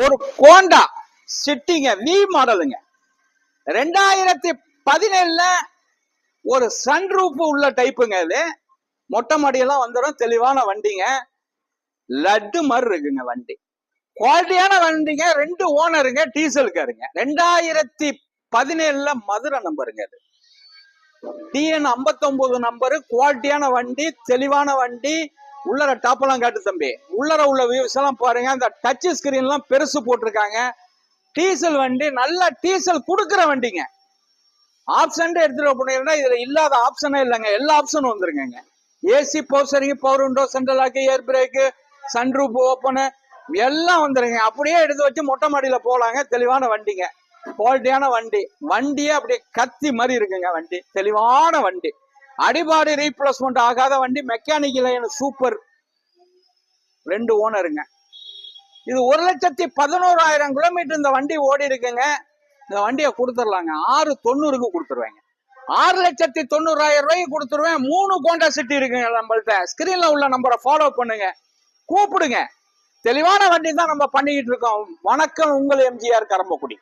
ஒரு கோண்டா சிட்டிங்க வி மாடலுங்க 2017 ஒரு சன்ரூப் உள்ள டைப்புங்க. இது மொட்டை மாடியெல்லாம் வந்துடும். தெளிவான வண்டிங்க. லட்டு மாதிரி இருக்குங்க வண்டி. குவாலிட்டியான வண்டிங்க. 2 ஓனருங்க. டீசலுக்காருங்க. 2017 மதுரை நம்பருங்க. அது TN 59 நம்பரு. குவாலிட்டியான வண்டி, தெளிவான வண்டி. உள்ளர டாப்பெல்லாம் காட்டு தம்பி. உள்ளர உள்ள வியூஸ் எல்லாம் பாருங்க. அந்த டச் ஸ்கிரீன் எல்லாம் பெருசு போட்டிருக்காங்க. டீசல் வண்டி, நல்ல டீசல் கொடுக்குற வண்டிங்க. ஆப்ஷன் எடுத்துட்டு போனீங்கன்னா இதுல இல்லாத ஆப்ஷனே இல்லைங்க. எல்லா ஆப்ஷனும் வந்துருங்க. AC, power steering, power window, central lock, air brake, sunroof open எல்லாம் வந்துருங்க. அப்படியே எடுத்து வச்சு மொட்டை மாடியில போலாங்க. தெளிவான வண்டிங்க. குவாலிட்டியான வண்டி. வண்டியே அப்படியே கத்தி மாதிரி இருக்குங்க. வண்டி தெளிவான வண்டி. அடிபாடி ரீப்ளேஸ்மெண்ட் ஆகாத வண்டி. Mechanical super. 2 ஓனருங்க. இது 1,11,000 கிலோமீட்டர் இந்த வண்டி ஓடி இருக்குங்க. இந்த வண்டியை கொடுத்துடலாங்க. 690க்கு கொடுத்துருவேங்க. 6,90,000 ரூபாய்க்கு கொடுத்துருவேன். 3 கோண்டா சிட்டி இருக்குங்க நம்மள்ட்ட. ஸ்கிரீன்ல உள்ள நம்பரை ஃபாலோ பண்ணுங்க, கூப்பிடுங்க. தெளிவான வண்டி தான் நம்ம பண்ணிக்கிட்டு இருக்கோம். வணக்கம், உங்கள் எம்ஜிஆர் கரம்பக்குடி.